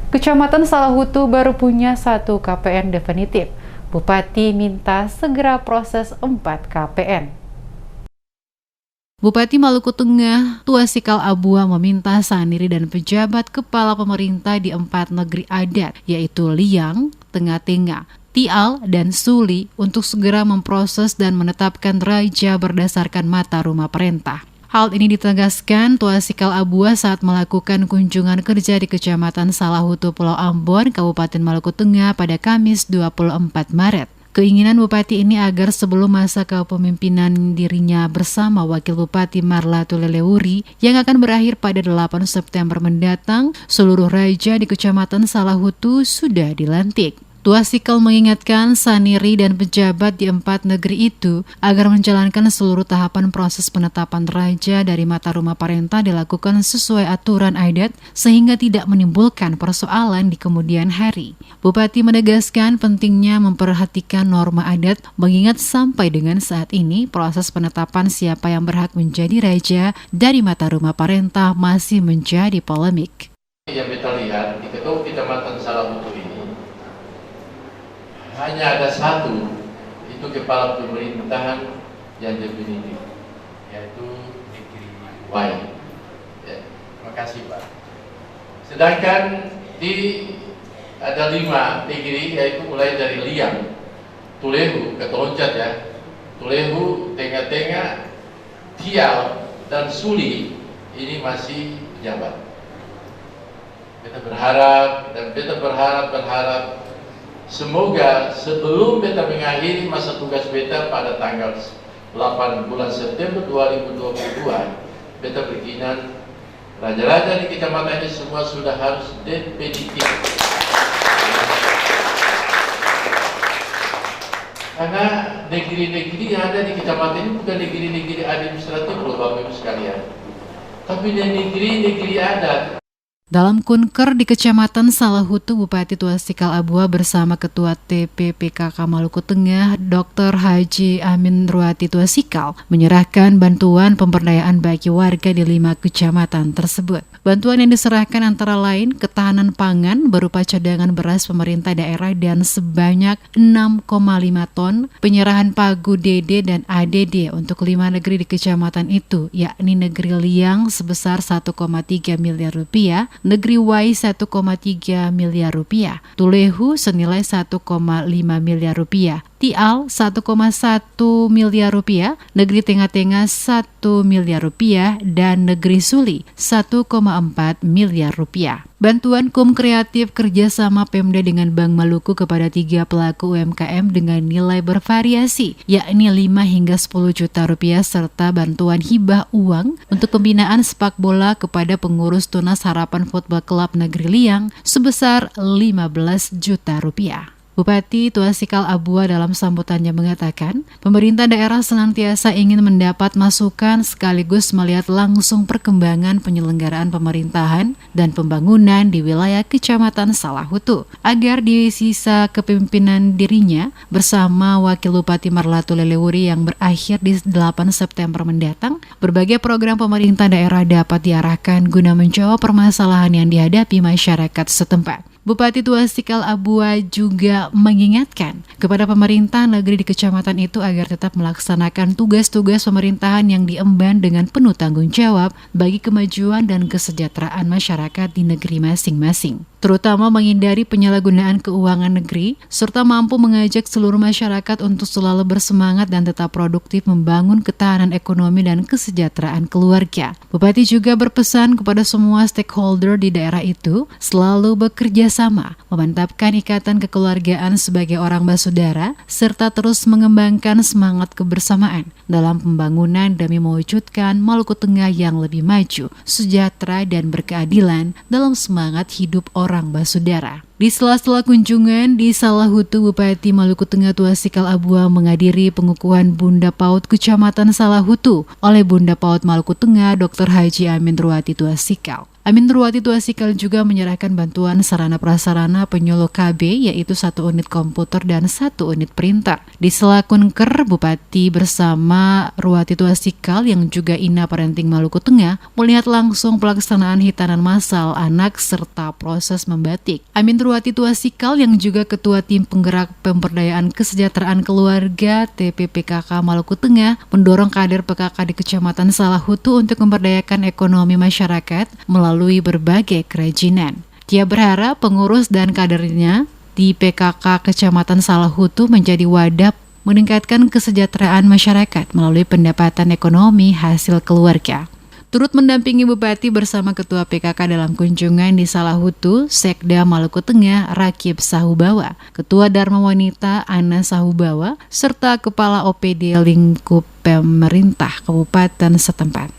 Kecamatan Salahutu baru punya 1 KPN definitif. Bupati minta segera proses 4 KPN. Bupati Maluku Tengah, Tuasikal Abua meminta Saniri dan pejabat kepala pemerintah di 4 negeri adat, yaitu Liang, Tengah-Tengah, Tial, dan Suli untuk segera memproses dan menetapkan raja berdasarkan mata rumah perintah. Hal ini ditegaskan Tuasikal Abua saat melakukan kunjungan kerja di Kecamatan Salahutu, Pulau Ambon, Kabupaten Maluku Tengah pada Kamis 24 Maret. Keinginan Bupati ini agar sebelum masa kepemimpinan dirinya bersama Wakil Bupati Marlatu Lelewuri yang akan berakhir pada 8 September mendatang, seluruh raja di Kecamatan Salahutu sudah dilantik. Tuasikal mengingatkan Saniri dan pejabat di 4 negeri itu agar menjalankan seluruh tahapan proses penetapan raja dari mata rumah parenta dilakukan sesuai aturan adat sehingga tidak menimbulkan persoalan di kemudian hari. Bupati menegaskan pentingnya memperhatikan norma adat mengingat sampai dengan saat ini proses penetapan siapa yang berhak menjadi raja dari mata rumah parenta masih menjadi polemik. Yang kita lihat di ketua Kecamatan Salahutu ini hanya ada 1, itu kepala pemerintahan yang definitif, yaitu negeri Y. Ya, terima kasih Pak. Sedangkan ada 5 negeri, yaitu mulai dari Liang, Tulehu, Ketoncat ya, Tulehu, Tengah-Tengah, Tial, dan Suli, ini masih pejabat. Kita berharap semoga sebelum beta mengakhiri masa tugas beta pada tanggal 8 bulan September 2022, beta berkenan raja-raja di kecamatan ini semua sudah harus definitif. Karena negeri-negeri yang ada di kecamatan ini bukan negeri-negeri administratif loh Bapak Ibu sekalian, tapi negeri-negeri adat. Dalam kunker di Kecamatan Salahutu, Bupati Tuasikal Abua bersama Ketua TPPKK Maluku Tengah, Dr. Haji Amin Ruati Tuasikal, menyerahkan bantuan pemberdayaan bagi warga di 5 kecamatan tersebut. Bantuan yang diserahkan antara lain ketahanan pangan berupa cadangan beras pemerintah daerah dan sebanyak 6,5 ton, penyerahan pagu DD dan ADD untuk 5 negeri di kecamatan itu, yakni negeri Liang sebesar 1,3 miliar rupiah, negeri Y 1,3 miliar rupiah, Tulehu senilai 1,5 miliar rupiah, Tial 1,1 miliar rupiah, negeri Tengah-Tengah 1 miliar rupiah, dan negeri Suli 1,4 miliar rupiah. Bantuan Kum Kreatif kerjasama Pemda dengan Bank Maluku kepada 3 pelaku UMKM dengan nilai bervariasi, yakni 5 hingga 10 juta rupiah, serta bantuan hibah uang untuk pembinaan sepak bola kepada pengurus Tunas Harapan Football Club Negeri Liang sebesar 15 juta rupiah. Bupati Tuasikal Abua dalam sambutannya mengatakan, pemerintah daerah senantiasa ingin mendapat masukan sekaligus melihat langsung perkembangan penyelenggaraan pemerintahan dan pembangunan di wilayah Kecamatan Salahutu, agar di sisa kepemimpinan dirinya bersama Wakil Bupati Marlatu Lelewuri yang berakhir di 8 September mendatang, berbagai program pemerintah daerah dapat diarahkan guna menjawab permasalahan yang dihadapi masyarakat setempat. Bupati Tuasikal Abua juga mengingatkan kepada pemerintah negeri di kecamatan itu agar tetap melaksanakan tugas-tugas pemerintahan yang diemban dengan penuh tanggung jawab bagi kemajuan dan kesejahteraan masyarakat di negeri masing-masing, terutama menghindari penyalahgunaan keuangan negeri, serta mampu mengajak seluruh masyarakat untuk selalu bersemangat dan tetap produktif membangun ketahanan ekonomi dan kesejahteraan keluarga. Bupati juga berpesan kepada semua stakeholder di daerah itu selalu bekerja sama, memantapkan ikatan kekeluargaan sebagai orang basudara, serta terus mengembangkan semangat kebersamaan dalam pembangunan demi mewujudkan Maluku Tengah yang lebih maju, sejahtera, dan berkeadilan dalam semangat hidup orang basudara. Di sela-sela kunjungan di Salahutu, Bupati Maluku Tengah Tuasikal Abua menghadiri pengukuhan Bunda PAUD Kecamatan Salahutu oleh Bunda PAUD Maluku Tengah Dr. Haji Amin Ruati Tuasikal. Amin Ruwati Tuasikal juga menyerahkan bantuan sarana prasarana penyuluh KB yaitu 1 unit komputer dan 1 unit printer. Di sela Kunker, Bupati bersama Ruwati Tuasikal yang juga Ina Parenting Maluku Tengah melihat langsung pelaksanaan hitanan massal anak serta proses membatik. Amin Ruwati Tuasikal yang juga Ketua Tim Penggerak Pemberdayaan Kesejahteraan Keluarga TPPKK Maluku Tengah mendorong kader PKK di Kecamatan Salahutu untuk memberdayakan ekonomi masyarakat melalui berbagai kerajinan. Dia berharap pengurus dan kadernya di PKK Kecamatan Salahutu menjadi wadah meningkatkan kesejahteraan masyarakat melalui pendapatan ekonomi hasil keluarga. Turut mendampingi Bupati bersama Ketua PKK dalam kunjungan di Salahutu, Sekda Maluku Tengah Rakib Sahubawa, Ketua Dharma Wanita Ana Sahubawa, serta Kepala OPD lingkup pemerintah Kabupaten setempat.